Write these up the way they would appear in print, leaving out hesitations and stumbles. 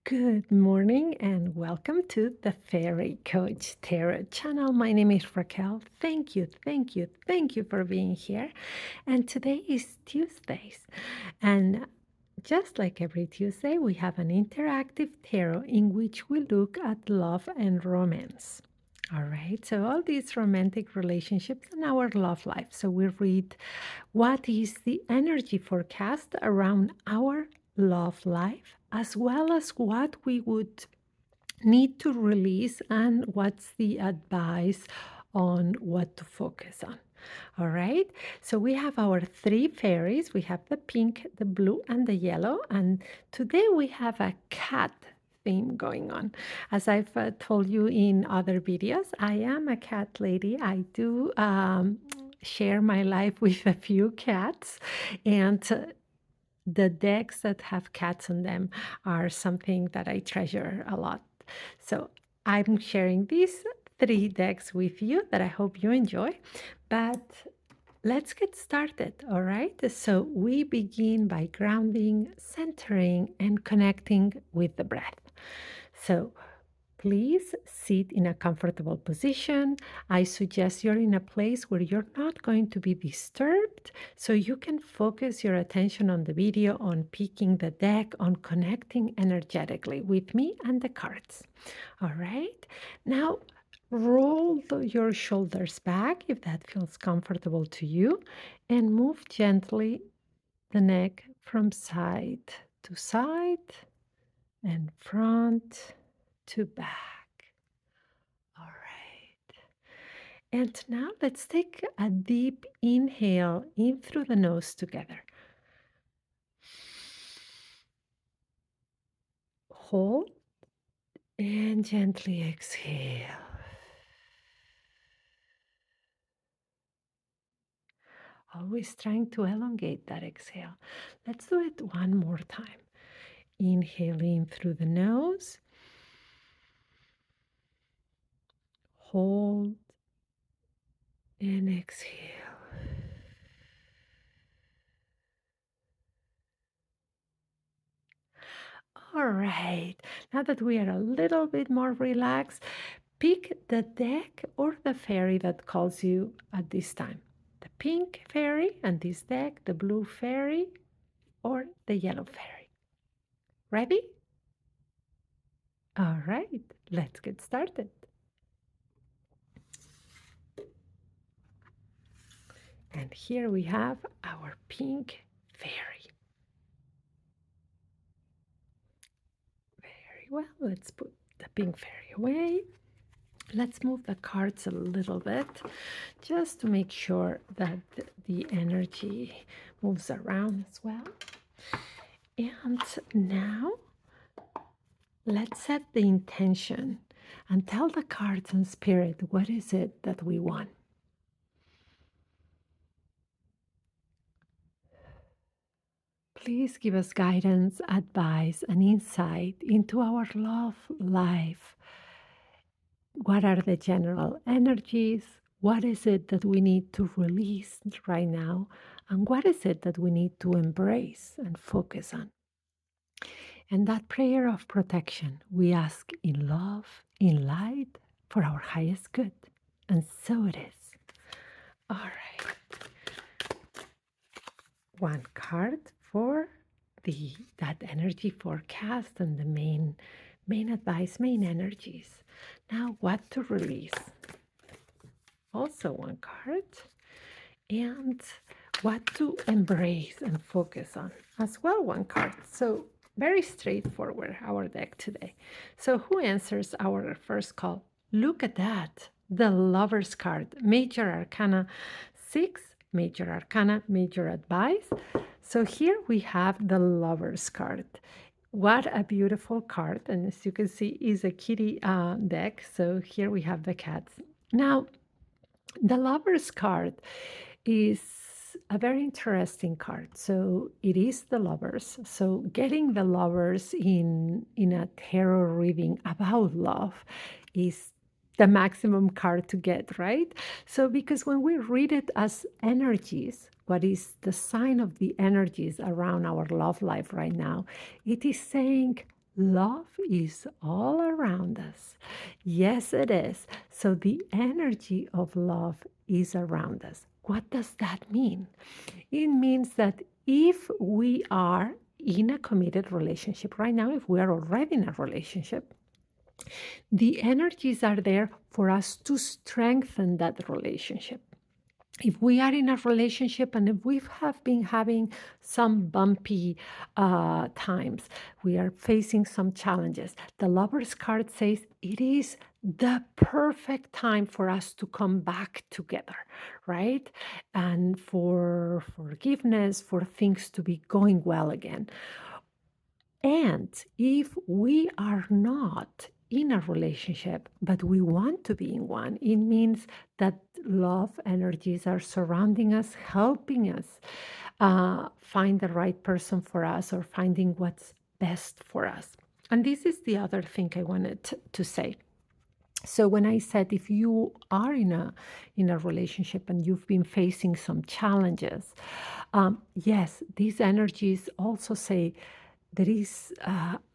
Good morning and welcome to the Fairy Coach Tarot channel. My name is Raquel. Thank you for being here. And today is Tuesdays. And just like every Tuesday, we have an interactive tarot in which we look at love and romance. All right, so all these romantic relationships and our love life. So we read what is the energy forecast around our love life, as well as what we would need to release and what's the advice on what to focus on. All right, so we have our three fairies. We have the pink, the blue, and the yellow. And today we have a cat theme going on. As I've told you in other videos, I am a cat lady. I do share my life with a few cats, and the decks that have cats on them are something that I treasure a lot. So I'm sharing these three decks with you that I hope you enjoy. But let's get started, all right? So we begin by grounding, centering, and connecting with the breath. So please sit in a comfortable position. I suggest you're in a place where you're not going to be disturbed, so you can focus your attention on the video, on picking the deck, on connecting energetically with me and the cards. All right? Now, roll your shoulders back if that feels comfortable to you, and move gently the neck from side to side and front to back. All right. And now let's take a deep inhale in through the nose together. Hold and gently exhale. Always trying to elongate that exhale. Let's do it one more time. Inhale in through the nose. Hold and exhale. All right, now that we are a little bit more relaxed, pick the deck or the fairy that calls you at this time. The pink fairy and this deck, the blue fairy or the yellow fairy. Ready? All right, let's get started. And here we have our pink fairy. Very well, let's put the pink fairy away. Let's move the cards a little bit just to make sure that the energy moves around as well. And now let's set the intention and tell the cards and spirit what is it that we want. Please give us guidance, advice, and insight into our love life. What are the general energies? What is it that we need to release right now? And what is it that we need to embrace and focus on? And that prayer of protection we ask in love, in light, for our highest good. And so it is. All right. One card for that energy forecast and the main advice, main energies. Now, what to release? Also, one card. And what to embrace and focus on as well, one card. So, very straightforward, our deck today. So, who answers our first call? Look at that. The Lover's card, Major Arcana 6, Major Arcana, Major Advice. So, here we have the Lover's card. What a beautiful card. And as you can see, is a kitty deck. So, here we have the cats. Now, the Lover's card is a very interesting card. So it is the lovers. So getting the lovers in a tarot reading about love is the maximum card to get, right? So because when we read it as energies, what is the sign of the energies around our love life right now? It is saying Love is all around us. Yes, it is. So the energy of love is around us. What does that mean? It means that if we are in a committed relationship right now, if we are already in a relationship, the energies are there for us to strengthen that relationship. If we are in a relationship and if we have been having some bumpy times, we are facing some challenges, the Lover's card says it is the perfect time for us to come back together, right? And for forgiveness, for things to be going well again. And if we are not in a relationship, but we want to be in one, it means that love energies are surrounding us, helping us find the right person for us or finding what's best for us. And this is the other thing I wanted to say. So when I said if you are in a relationship and you've been facing some challenges, yes, these energies also say there is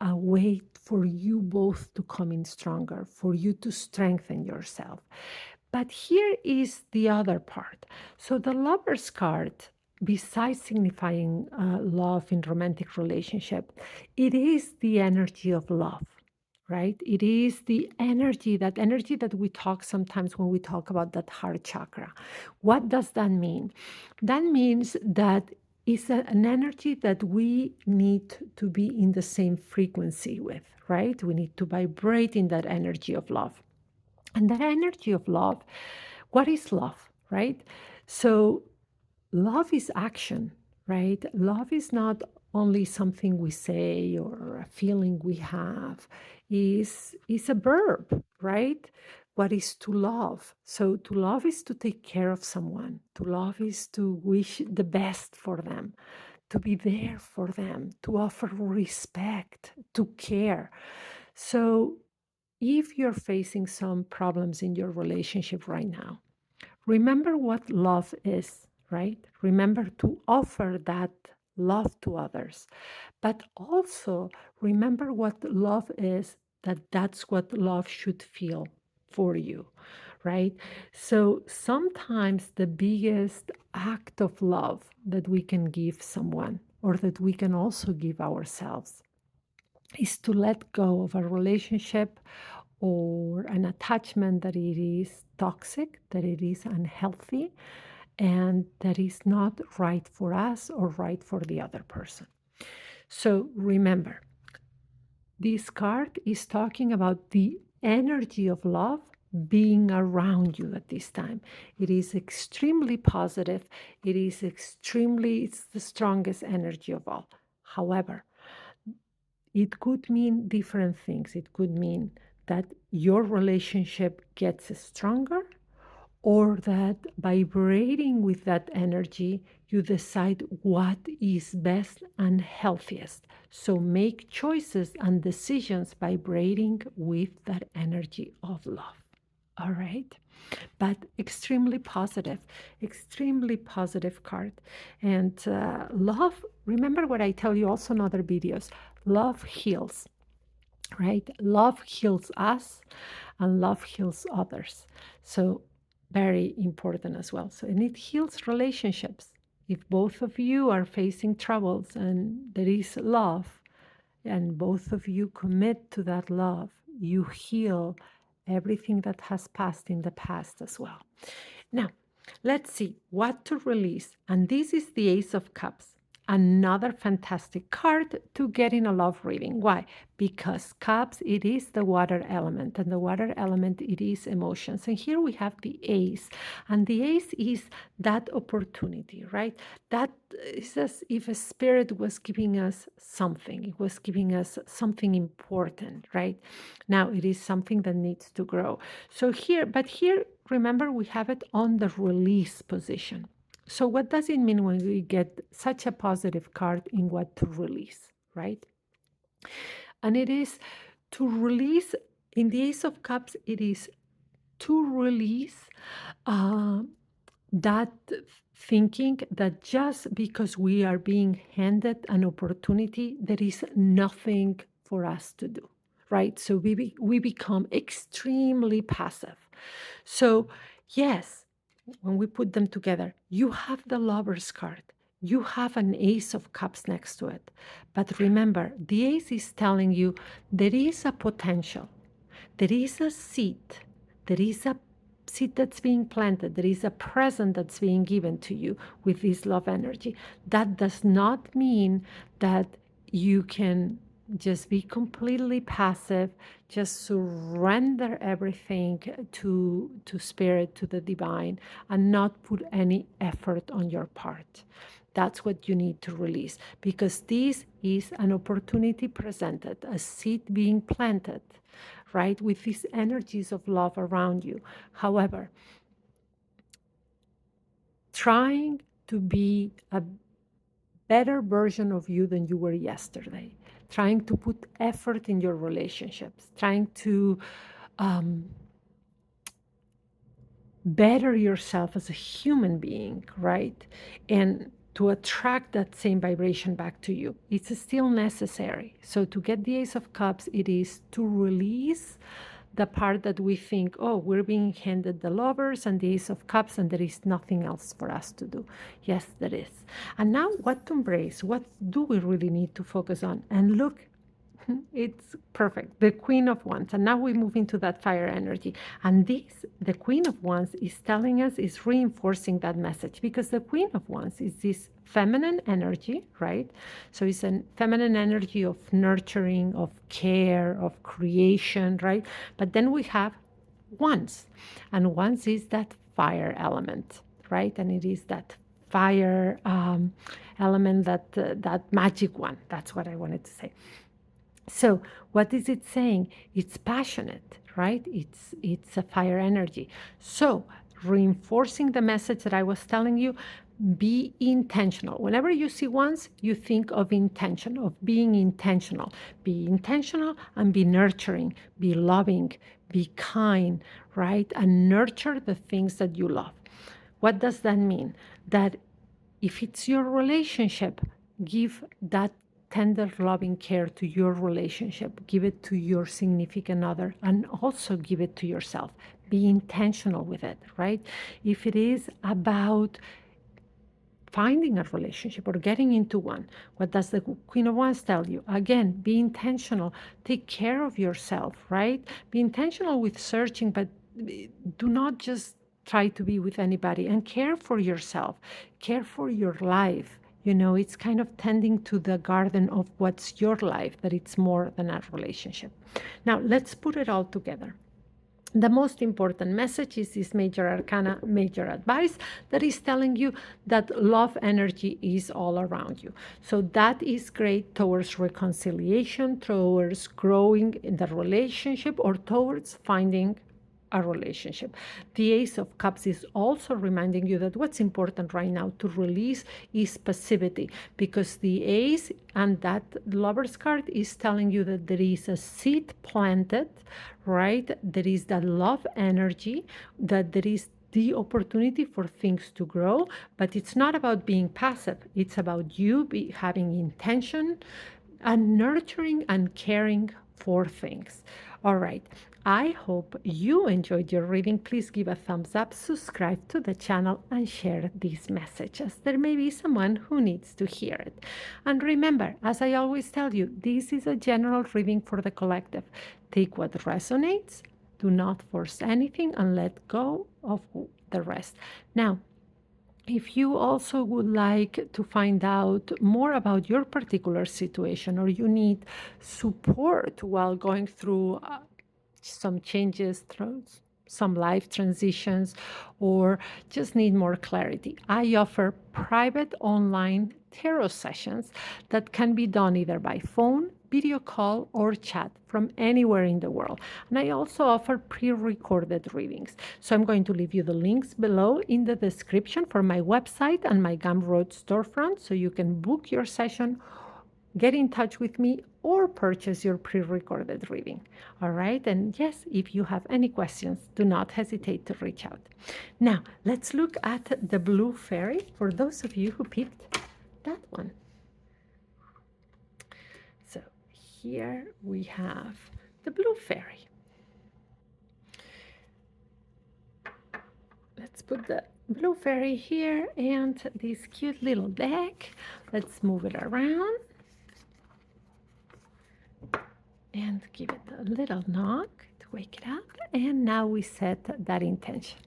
a way for you both to come in stronger, for you to strengthen yourself. But here is the other part. So the Lover's card, besides signifying love in romantic relationship, it is the energy of love, right? It is the energy, that energy that we talk sometimes when we talk about that heart chakra. What does that mean? That means that it's an energy that we need to be in the same frequency with, right? We need to vibrate in that energy of love. And that energy of love, what is love, right? So love is action, right? Love is not only something we say or a feeling we have, is a verb, right? What is to love? So to love is to take care of someone. To love is to wish the best for them, to be there for them, to offer respect, to care. So if you're facing some problems in your relationship right now, remember what love is, right? Remember to offer that love to others. But also remember what love is, that that's what love should feel for you, right? So sometimes the biggest act of love that we can give someone or that we can also give ourselves is to let go of a relationship or an attachment that it is toxic, that it is unhealthy, and that is not right for us or right for the other person. So remember, this card is talking about the energy of love being around you at this time. It is extremely positive. It's the strongest energy of all. However, it could mean different things. It could mean that your relationship gets stronger, or that vibrating with that energy, you decide what is best and healthiest. So make choices and decisions vibrating with that energy of love. All right. But extremely positive card. And love, remember what I tell you also in other videos, love heals, right? Love heals us and love heals others. So very important as well. So, and it heals relationships. If both of you are facing troubles and there is love, and both of you commit to that love, you heal everything that has passed in the past as well. Now, let's see what to release. And this is the Ace of Cups. Another fantastic card to get in a love reading. Why? Because cups, it is the water element, and the water element, it is emotions. And here we have the ace, and the ace is that opportunity, right? That is as if a spirit was giving us something. It was giving us something important, right? Now it is something that needs to grow. So here, remember, we have it on the release position. So what does it mean when we get such a positive card in what to release, right? And it is to release, in the Ace of Cups, it is to release uh, that thinking that just because we are being handed an opportunity, there is nothing for us to do, right? So we become extremely passive. So yes, when we put them together, you have the Lover's card. You have an Ace of Cups next to it. But remember, the Ace is telling you there is a potential. There is a seed. There is a seed that's being planted. There is a present that's being given to you with this love energy. That does not mean that you can just be completely passive, just surrender everything to spirit, to the divine, and not put any effort on your part. That's what you need to release, because this is an opportunity presented, a seed being planted, right, with these energies of love around you. However, trying to be a better version of you than you were yesterday, trying to put effort in your relationships, trying to better yourself as a human being, right? And to attract that same vibration back to you. It's still necessary. So to get the Ace of Cups, it is to release the part that we think, oh, we're being handed the Lovers and the Ace of Cups, and there is nothing else for us to do. Yes, there is. And now what to embrace? What do we really need to focus on? And look, it's perfect. The Queen of Wands. And now we move into that fire energy. And this, the Queen of Wands, is telling us, is reinforcing that message, because the Queen of Wands is this feminine energy, right? So it's a feminine energy of nurturing, of care, of creation, right? But then we have Wands. And Wands is that fire element, right? And it is that fire element, that magic one. That's what I wanted to say. So what is it saying? It's passionate, right? It's a fire energy. So reinforcing the message that I was telling you, be intentional. Whenever you see Wands, you think of intention, of being intentional. Be intentional and be nurturing, be loving, be kind, right? And nurture the things that you love. What does that mean? That if it's your relationship, give that tender, loving care to your relationship. Give it to your significant other, and also give it to yourself. Be intentional with it, right? If it is about finding a relationship or getting into one, what does the Queen of Wands tell you? Again, be intentional. Take care of yourself, right? Be intentional with searching, but do not just try to be with anybody, and care for yourself, care for your life. You know, it's kind of tending to the garden of what's your life, that it's more than a relationship. Now, let's put it all together. The most important message is this major arcana, major advice, that is telling you that love energy is all around you. So that is great towards reconciliation, towards growing in the relationship, or towards finding a relationship. The Ace of Cups is also reminding you that what's important right now to release is passivity, because the Ace and that Lover's card is telling you that there is a seed planted, right? There is that love energy, that there is the opportunity for things to grow, but it's not about being passive. It's about you having intention and nurturing and caring for things. All right. I hope you enjoyed your reading. Please give a thumbs up, subscribe to the channel, and share this message, as there may be someone who needs to hear it. And remember, as I always tell you, this is a general reading for the collective. Take what resonates, do not force anything, and let go of the rest. Now, if you also would like to find out more about your particular situation, or you need support while going through some changes, through some life transitions, or just need more clarity, I offer private online tarot sessions that can be done either by phone, video call, or chat from anywhere in the world. And I also offer pre-recorded readings. So I'm going to leave you the links below in the description for my website and my Gumroad storefront, so you can book your session, get in touch with me, or purchase your pre-recorded reading. All right? And yes, if you have any questions, do not hesitate to reach out. Now, let's look at the blue fairy for those of you who picked that one. So here we have the blue fairy. Let's put the blue fairy here and this cute little deck. Let's move it around and give it a little knock to wake it up. And now we set that intention.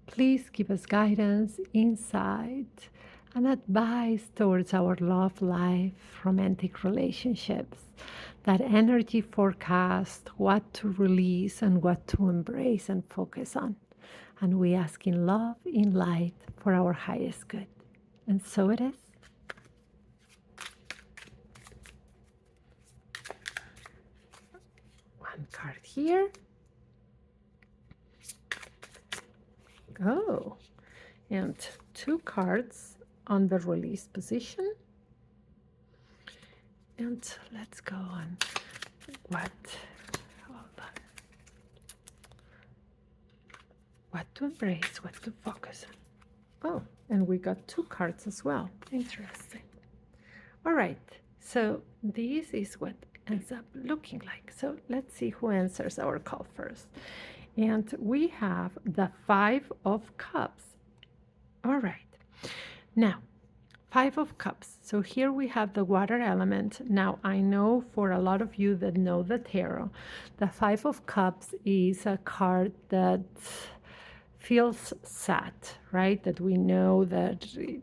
Please give us guidance, insight, and advice towards our love life, romantic relationships, that energy forecast, what to release and what to embrace and focus on. And we ask in love, in light, for our highest good. And so it is. One card here. Oh, and two cards on the release position. And let's go on what to embrace, what to focus on. Oh, and we got two cards as well. Interesting. All right, so this is what ends up looking like. So let's see who answers our call first. And we have the Five of Cups. All right, now Five of Cups. So here we have the water element. Now I know for a lot of you that know the tarot, the Five of Cups is a card that feels sad, right? That we know that it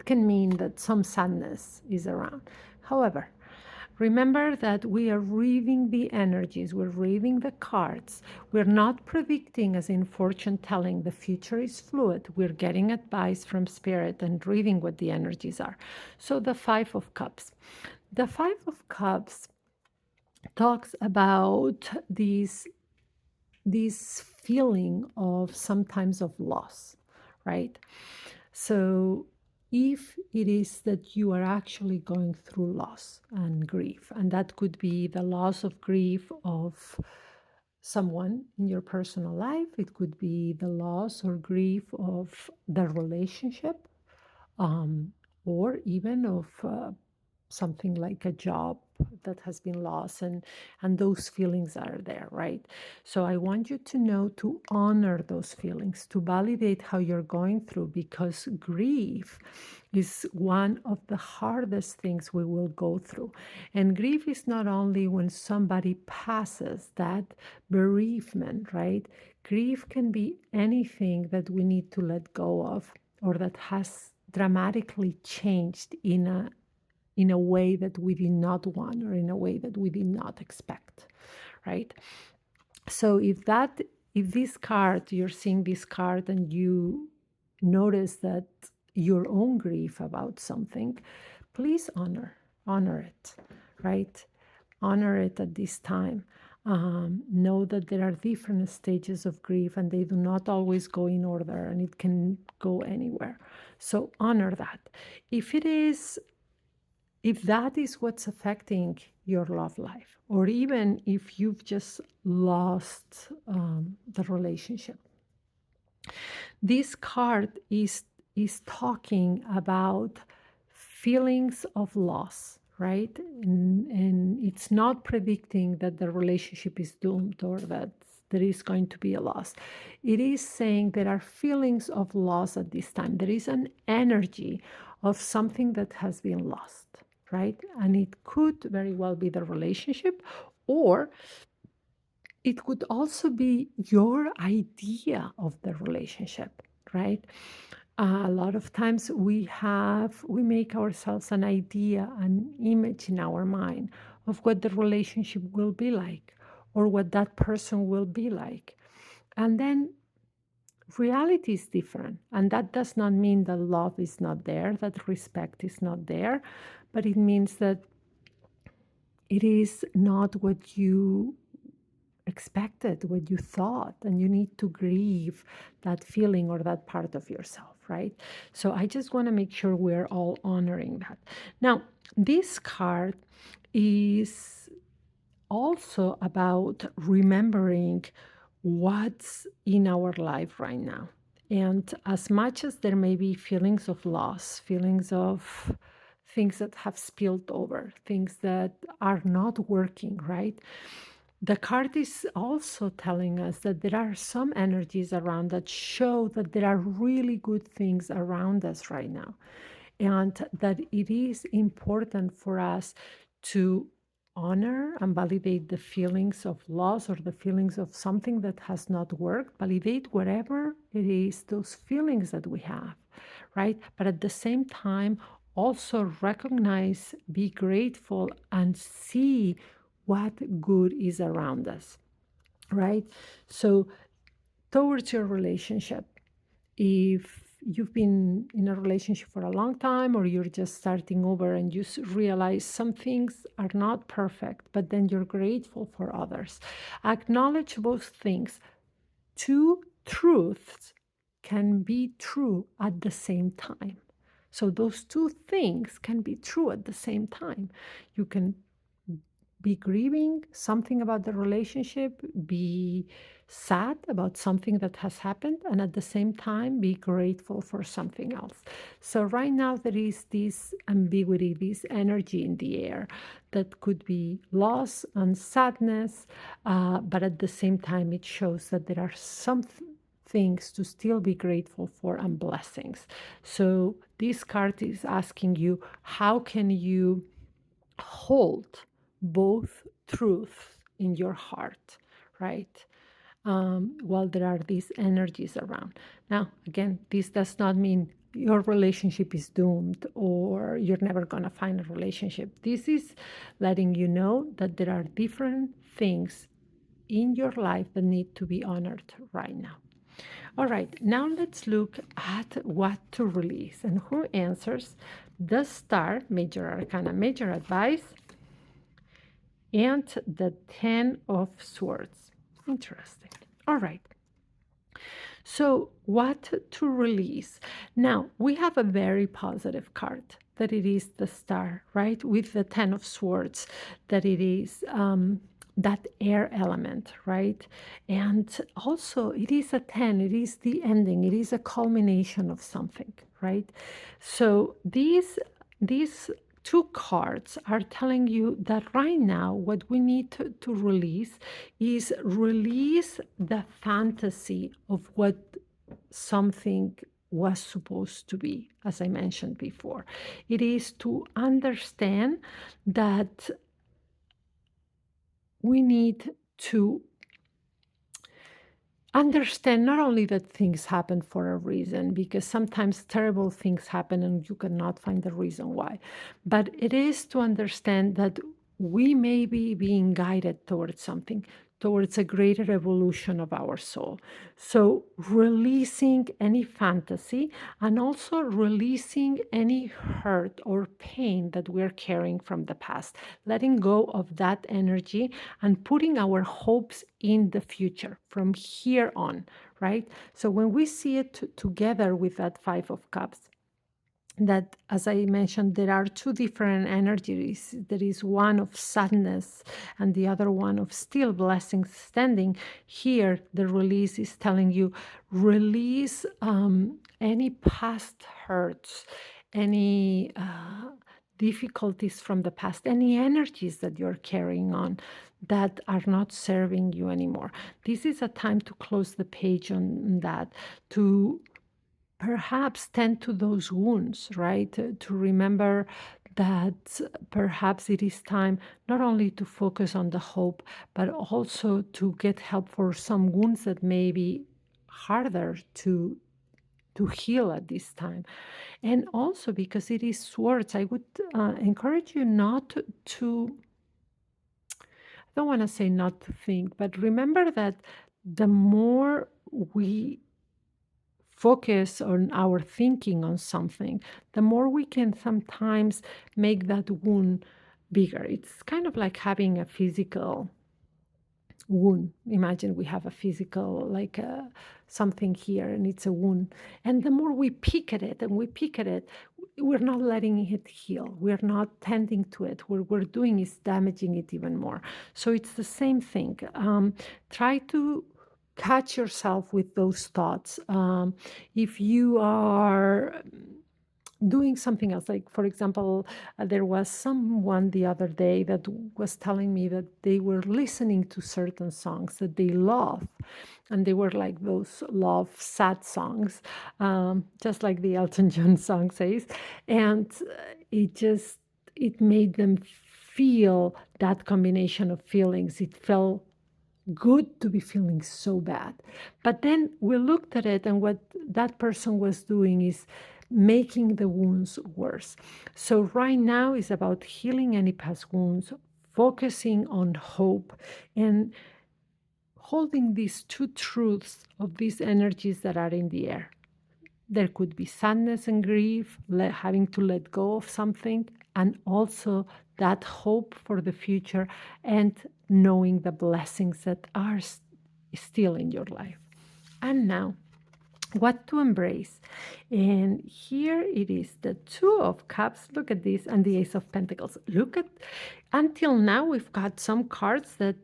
can mean that some sadness is around. However, remember that we are reading the energies, we're reading the cards. We're not predicting, as in fortune telling. The future is fluid. We're getting advice from spirit and reading what the energies are. So the Five of Cups. The Five of Cups talks about this feeling of sometimes of loss, right? So if it is that you are actually going through loss and grief, and that could be the loss of grief of someone in your personal life, it could be the loss or grief of the relationship, or even of something like a job that has been lost, and those feelings are there, right? So I want you to know to honor those feelings, to validate how you're going through, because grief is one of the hardest things we will go through. And grief is not only when somebody passes, that bereavement, right? Grief can be anything that we need to let go of, or that has dramatically changed in a way that we did not want, or in a way that we did not expect, right? So if this card, you're seeing this card and you notice that your own grief about something, please honor it, right? Honor it at this time. Know that there are different stages of grief and they do not always go in order, and it can go anywhere. So honor that. If that is what's affecting your love life, or even if you've just lost the relationship, this card is talking about feelings of loss, right? And it's not predicting that the relationship is doomed or that there is going to be a loss. It is saying there are feelings of loss at this time. There is an energy of something that has been lost, right? And it could very well be the relationship, or it could also be your idea of the relationship, right? A lot of times we make ourselves an idea, an image in our mind of what the relationship will be like, or what that person will be like. And then reality is different. And that does not mean that love is not there, that respect is not there, but it means that it is not what you expected, what you thought, and you need to grieve that feeling or that part of yourself, right? So I just want to make sure we're all honoring that. Now, this card is also about remembering what's in our life right now. And as much as there may be feelings of loss, feelings of things that have spilled over, things that are not working, right? The card is also telling us that there are some energies around that show that there are really good things around us right now, and that it is important for us to honor and validate the feelings of loss or the feelings of something that has not worked, validate whatever it is, those feelings that we have, right? But at the same time, also recognize, be grateful, and see what good is around us, right? So, towards your relationship, if you've been in a relationship for a long time or you're just starting over and you realize some things are not perfect, but then you're grateful for others, acknowledge both things. Two truths can be true at the same time. So those two things can be true at the same time. You can be grieving something about the relationship, be sad about something that has happened, and at the same time be grateful for something else. So right now there is this ambiguity, this energy in the air that could be loss and sadness, but at the same time it shows that there are some things to still be grateful for and blessings. So this card is asking you, how can you hold both truths in your heart, right? While there are these energies around. Now, again, this does not mean your relationship is doomed or you're never going to find a relationship. This is letting you know that there are different things in your life that need to be honored right now. All right, now let's look at what to release and who answers the Star, Major Arcana, Major Advice, and the 10 of Swords. Interesting. All right. So, what to release? Now, we have a very positive card that it is the Star, right? With the 10 of Swords, that it is that air element, right? And also, it is a 10, it is the ending, it is a culmination of something, right? So, these two cards are telling you that right now what we need to release is release the fantasy of what something was supposed to be, as I mentioned before. It is to understand that we need to understand not only that things happen for a reason, because sometimes terrible things happen and you cannot find the reason why, but it is to understand that we may be being guided towards something, towards a greater evolution of our soul. So releasing any fantasy and also releasing any hurt or pain that we're carrying from the past, letting go of that energy and putting our hopes in the future from here on, right? So when we see it together with that Five of Cups, that, as I mentioned, there are two different energies. There is one of sadness and the other one of still blessings standing. Here, the release is telling you, release any past hurts, any difficulties from the past, any energies that you're carrying on that are not serving you anymore. This is a time to close the page on that, to perhaps tend to those wounds, right? To remember that perhaps it is time not only to focus on the hope, but also to get help for some wounds that may be harder to heal at this time. And also because it is swords, I would encourage you not to, I don't want to say not to think, but remember that the more we focus on our thinking on something, the more we can sometimes make that wound bigger. It's kind of like having a physical wound. Imagine we have a physical, like something here, and it's a wound. And the more we pick at it and we pick at it, we're not letting it heal. We're not tending to it. What we're doing is damaging it even more. So it's the same thing. Try to catch yourself with those thoughts. If you are doing something else. Like, for example, there was someone the other day that was telling me that they were listening to certain songs that they love, and they were like those love sad songs, just like the Elton John song says. And it made them feel that combination of feelings. It felt good to be feeling so bad. But then we looked at it, and what that person was doing is making the wounds worse. So right now is about healing any past wounds, focusing on hope, and holding these two truths of these energies that are in the air. There could be sadness and grief, having to let go of something, and also that hope for the future and knowing the blessings that are still in your life. And now, what to embrace? And here it is, the Two of Cups. Look at this, and the Ace of Pentacles. Look at, until now, we've got some cards that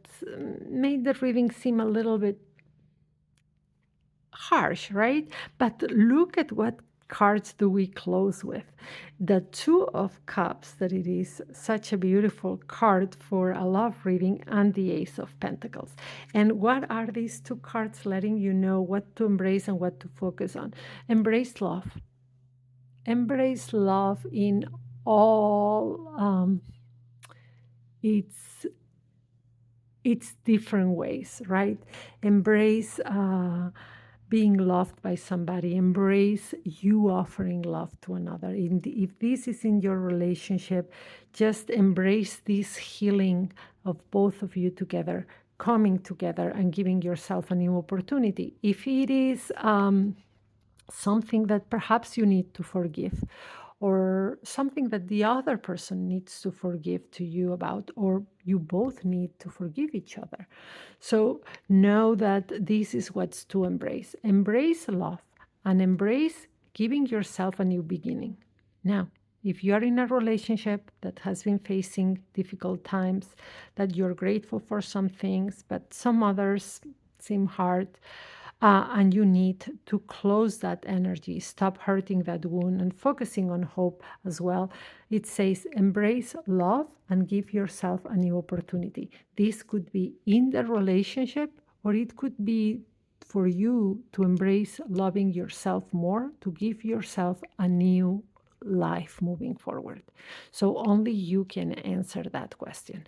made the reading seem a little bit harsh, right? But look at what cards do we close with. The Two of Cups, that it is such a beautiful card for a love reading, and the Ace of Pentacles. And what are these two cards letting you know what to embrace and what to focus on? Embrace love. Embrace love in all its different ways, right? Embrace being loved by somebody. Embrace you offering love to another. If this is in your relationship, just embrace this healing of both of you together, coming together and giving yourself a new opportunity. If it is something that perhaps you need to forgive, or something that the other person needs to forgive to you about, or you both need to forgive each other. So know that this is what's to embrace. Embrace love and embrace giving yourself a new beginning. Now, if you are in a relationship that has been facing difficult times, that you're grateful for some things, but some others seem hard, and you need to close that energy, stop hurting that wound, and focusing on hope as well. It says, embrace love and give yourself a new opportunity. This could be in the relationship, or it could be for you to embrace loving yourself more, to give yourself a new life moving forward. So only you can answer that question.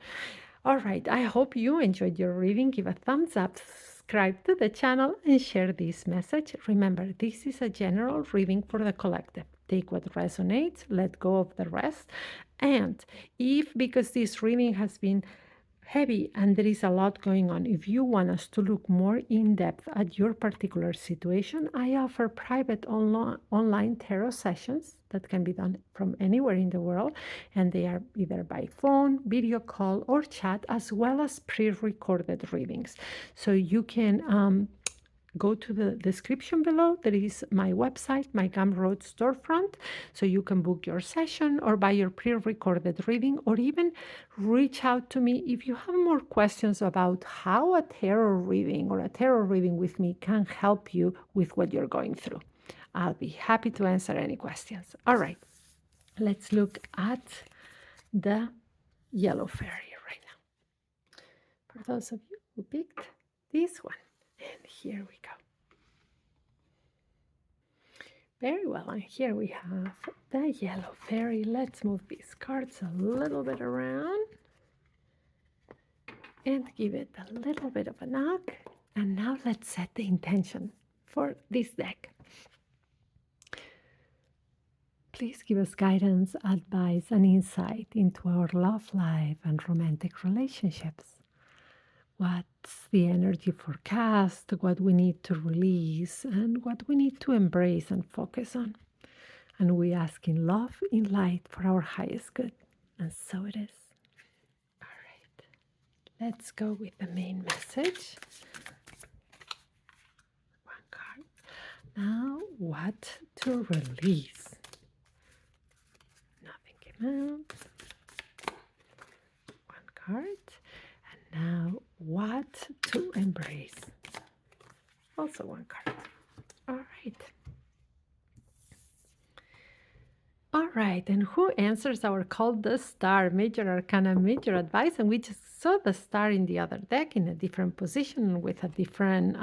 All right, I hope you enjoyed your reading. Give a thumbs up, subscribe to the channel, and share this message. Remember, this is a general reading for the collective. Take what resonates, let go of the rest. And if, because this reading has been heavy and there is a lot going on, if you want us to look more in depth at your particular situation, I offer private online tarot sessions that can be done from anywhere in the world, and they are either by phone, video call, or chat, as well as pre-recorded readings. So you can go to the description below. There is my website, my Gumroad storefront, so you can book your session or buy your pre-recorded reading, or even reach out to me if you have more questions about how a tarot reading or a tarot reading with me can help you with what you're going through. I'll be happy to answer any questions. All right, let's look at the yellow fairy right now. For those of you who picked this one. And here we go. Very well, and here we have the yellow fairy. Let's move these cards a little bit around and give it a little bit of a knock. And now let's set the intention for this deck. Please give us guidance, advice, and insight into our love life and romantic relationships. What's the energy forecast, what we need to release, and what we need to embrace and focus on. And we ask in love, in light, for our highest good. And so it is. All right. Let's go with the main message. One card. Now, what to release? Nothing came out. One card. And now, what to embrace? Also one card. All right. right, and who answers our call? The star, major arcana, major advice. And we just saw the star in the other deck in a different position with a different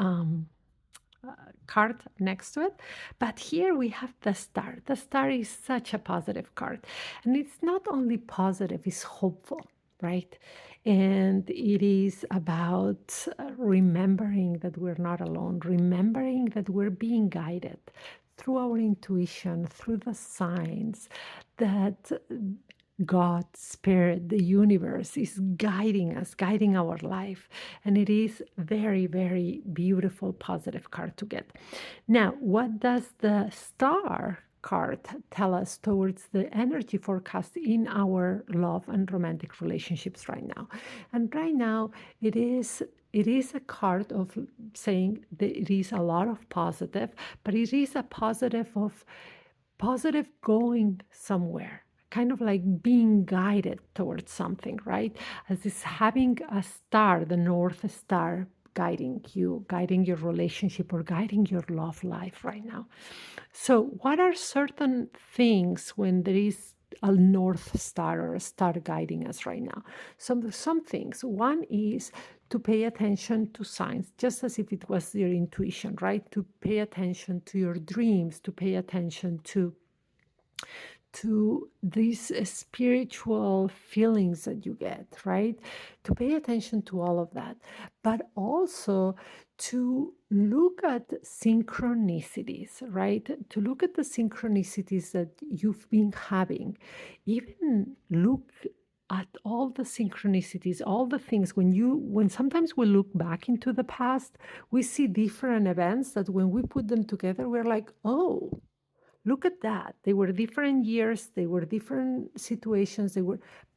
card next to it. But here we have the star. The star is such a positive card. And it's not only positive, it's hopeful, right? And it is about remembering that we're not alone, remembering that we're being guided through our intuition, through the signs, that God, Spirit, the universe is guiding us, guiding our life. And it is very, very beautiful, positive card to get. Now, what does the star card tell us towards the energy forecast in our love and romantic relationships right now? And right now, it is a card of saying that it is a lot of positive, but it is a positive of positive going somewhere, kind of like being guided towards something, right? As is having a star, the North Star, guiding you, guiding your relationship or guiding your love life right now. So, what are certain things when there is a North Star or a star guiding us right now? Some things. One is to pay attention to signs, just as if it was your intuition, right? To pay attention to your dreams, to pay attention to these spiritual feelings that you get, right? To pay attention to all of that, but also to look at synchronicities, right? To look at the synchronicities that you've been having, even look at all the synchronicities, all the things when sometimes we look back into the past, we see different events that when we put them together, we're like, oh, look at that. They were different years, they were different situations,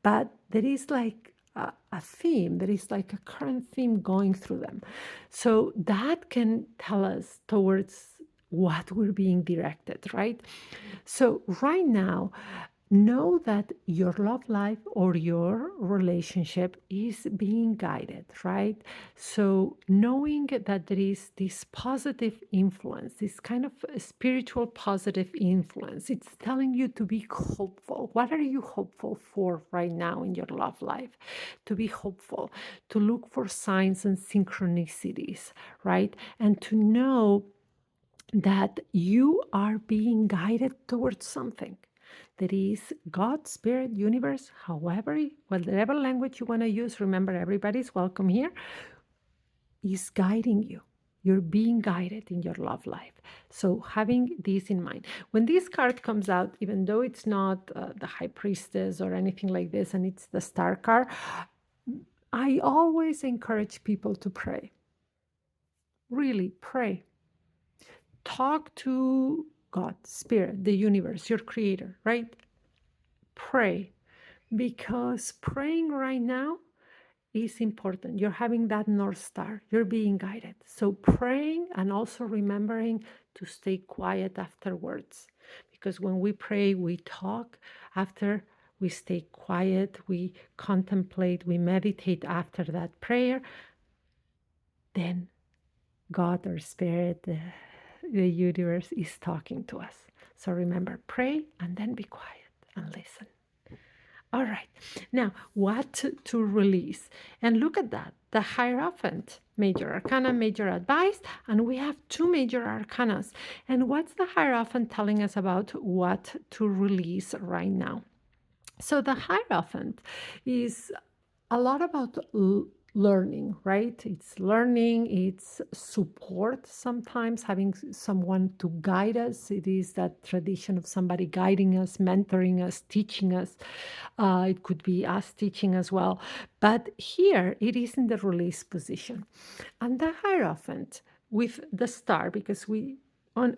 but there is like a theme, there is like a current theme going through them. So that can tell us towards what we're being directed, right? So right now, know that your love life or your relationship is being guided, right? So, knowing that there is this positive influence, this kind of spiritual positive influence, it's telling you to be hopeful. What are you hopeful for right now in your love life? To be hopeful, to look for signs and synchronicities, right? And to know that you are being guided towards something that is God, Spirit, universe, however, whatever language you want to use. Remember, everybody's welcome here, is guiding you. You're being guided in your love life. So, having this in mind. When this card comes out, even though it's not the High Priestess or anything like this, and it's the Star card, I always encourage people to pray. Really, pray. Talk to God, Spirit, the universe, your creator, right? Pray, because praying right now is important. You're having that North Star, you're being guided. So, praying and also remembering to stay quiet afterwards. Because when we pray, we talk. After we stay quiet, we contemplate, we meditate after that prayer, then God or Spirit, the universe is talking to us. So remember, pray and then be quiet and listen. All right. Now, what to release? And look at that. The Hierophant, major arcana, major advice, and we have two major arcanas. And what's the Hierophant telling us about what to release right now? So the Hierophant is a lot about learning, right? It's learning, it's support sometimes, having someone to guide us. It is that tradition of somebody guiding us, mentoring us, teaching us. It could be us teaching as well. But here it is in the release position. And the Hierophant with the star, because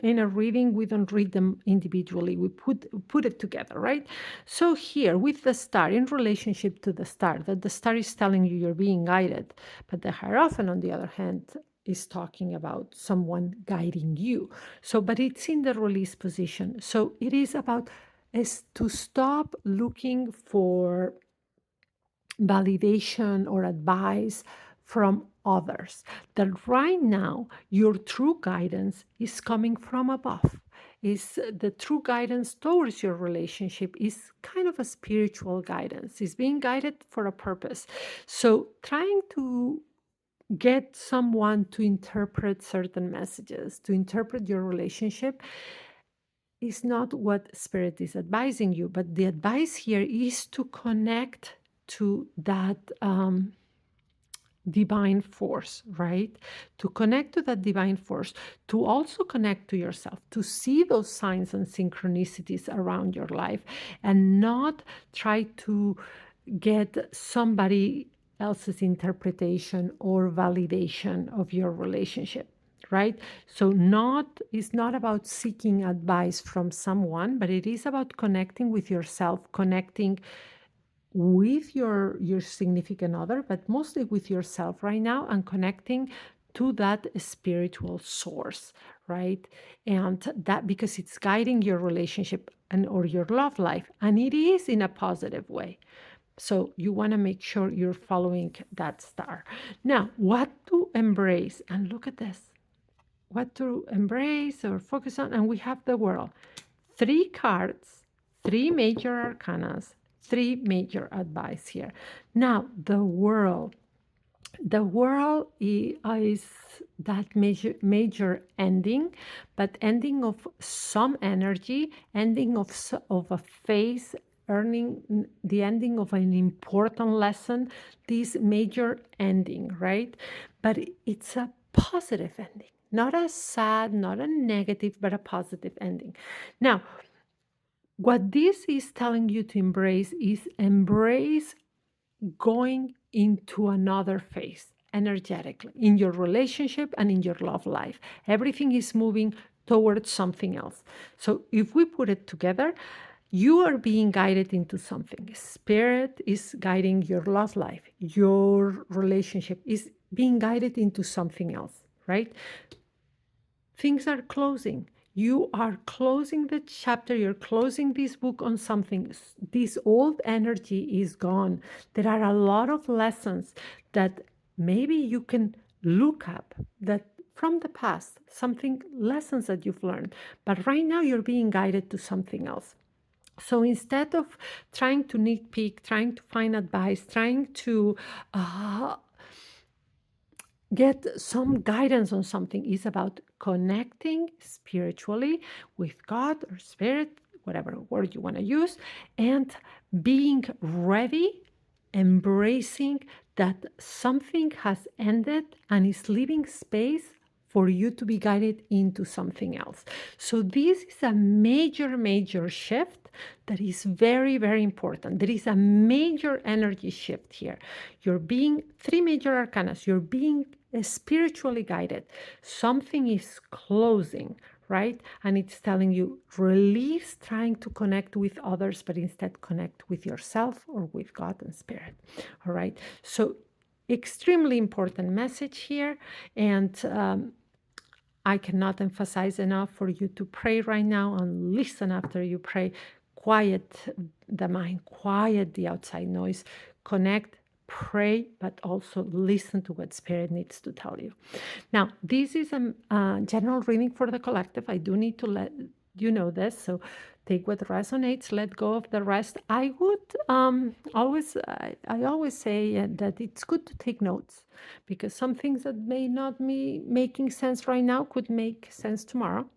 in a reading we don't read them individually, we put it together, right? So here with the star, in relationship to the star, that the star is telling you you're being guided, but the Hierophant on the other hand is talking about someone guiding you. So but it's in the release position, so it is about is to stop looking for validation or advice from others. That right now, your true guidance is coming from above. is the true guidance towards your relationship is kind of a spiritual guidance. It's being guided for a purpose. So trying to get someone to interpret certain messages, to interpret your relationship, is not what spirit is advising you, but the advice here is to connect to that divine force, right? To connect to that divine force, to also connect to yourself, to see those signs and synchronicities around your life, and not try to get somebody else's interpretation or validation of your relationship, right? So not it's not about seeking advice from someone, but it is about connecting with yourself, connecting with your significant other, but mostly with yourself right now, and connecting to that spiritual source, right? And that, because it's guiding your relationship and or your love life, and it is in a positive way. So you want to make sure you're following that star. Now, what to embrace? And look at this. What to embrace or focus on? And we have the world. 3 cards, 3 major arcanas, 3 major advice here. Now, the world. The world is that major ending, but ending of some energy, ending of a phase, earning the ending of an important lesson, this major ending, right? But it's a positive ending, not a sad, not a negative, but a positive ending. Now, what this is telling you to embrace is embrace going into another phase energetically in your relationship and in your love life. Everything is moving towards something else. So if we put it together, you are being guided into something. Spirit is guiding your love life. Your relationship is being guided into something else, right? Things are closing. You are closing the chapter, you're closing this book on something. This old energy is gone. There are a lot of lessons that maybe you can look up that from the past, something lessons that you've learned. But right now you're being guided to something else. So instead of trying to nitpick, trying to find advice, trying to get some guidance on something, is about connecting spiritually with God or spirit, whatever word you want to use, and being ready, embracing that something has ended and is leaving space for you to be guided into something else. So this is a major shift that is very, very important. There is a major energy shift here. You're being 3 major arcanas, you're being spiritually guided. Something is closing, right? And it's telling you release trying to connect with others, but instead connect with yourself or with God and spirit. All right. So extremely important message here. And I cannot emphasize enough for you to pray right now and listen after you pray. Quiet the mind, quiet the outside noise, connect, pray, but also listen to what Spirit needs to tell you. Now, this is a general reading for the collective. I do need to let you know this. So take what resonates, let go of the rest. I would I always say that it's good to take notes, because some things that may not be making sense right now could make sense tomorrow.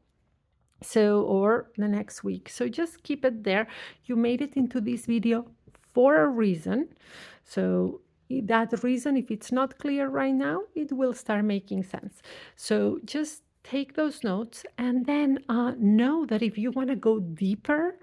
So, or the next week. So just keep it there. You made it into this video for a reason. So that reason, if it's not clear right now, it will start making sense. So just take those notes, and then know that if you want to go deeper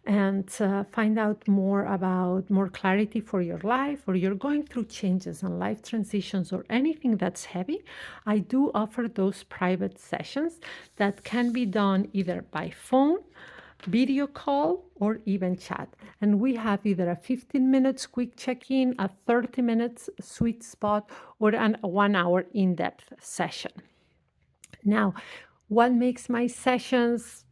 and find out more about more clarity for your life, or you're going through changes and life transitions or anything that's heavy, I do offer those private sessions that can be done either by phone, video call, or even chat. And we have either a 15 minutes quick check-in, a 30 minutes sweet spot, or a 1 hour in-depth session. Now, what makes my sessions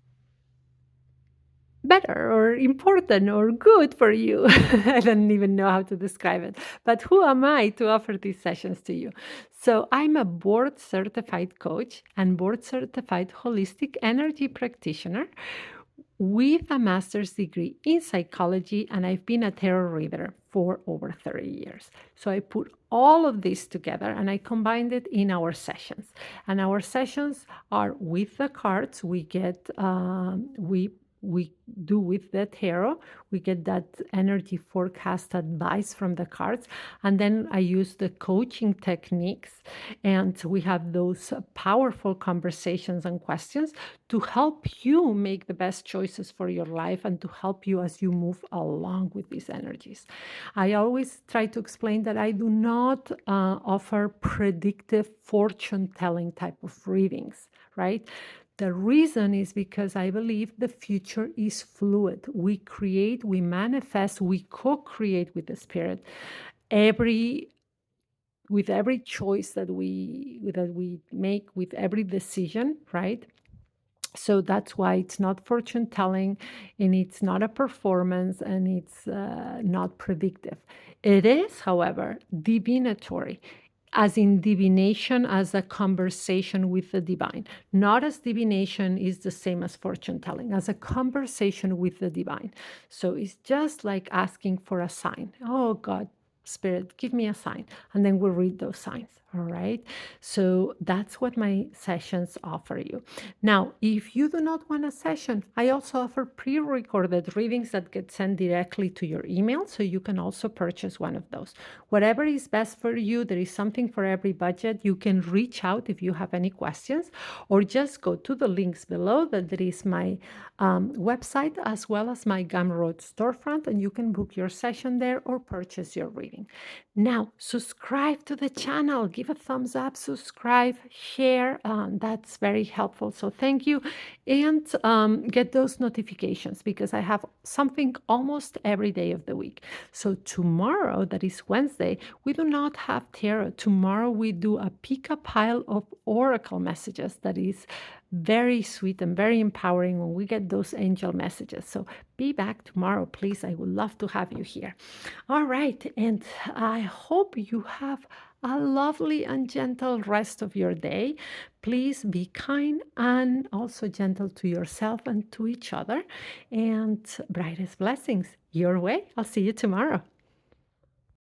better or important or good for you. I don't even know how to describe it. But who am I to offer these sessions to you? So I'm a board certified coach and board certified holistic energy practitioner with a master's degree in psychology, and I've been a tarot reader for over 30 years. So I put all of this together and I combined it in our sessions. And our sessions are with the cards. We do with the tarot. We get that energy forecast advice from the cards, and then I use the coaching techniques, and we have those powerful conversations and questions to help you make the best choices for your life and to help you as you move along with these energies. I always try to explain that I do not offer predictive fortune telling type of readings, right? The reason is because I believe the future is fluid. We create, we manifest, we co-create with the spirit. Every with every choice that we make, with every decision, right? So that's why it's not fortune telling, and it's not a performance, and it's not predictive. It is, however, divinatory, as in divination, as a conversation with the divine. Not as divination is the same as fortune telling, as a conversation with the divine. So it's just like asking for a sign. Oh, God, Spirit, give me a sign. And then we'll read those signs. All right. So that's what my sessions offer you. Now, if you do not want a session, I also offer pre-recorded readings that get sent directly to your email, so you can also purchase one of those. Whatever is best for you, there is something for every budget. You can reach out if you have any questions, or just go to the links below. That there is my website as well as my Gumroad storefront, and you can book your session there or purchase your reading. Now, subscribe to the channel, give a thumbs up, subscribe, share. That's very helpful. So thank you. And get those notifications, because I have something almost every day of the week. So tomorrow, that is Wednesday, we do not have tarot. Tomorrow we do a pick a pile of oracle messages that is very sweet and very empowering when we get those angel messages. So be back tomorrow, please. I would love to have you here. All right. And I hope you have a lovely and gentle rest of your day. Please be kind and also gentle to yourself and to each other. And brightest blessings your way. I'll see you tomorrow.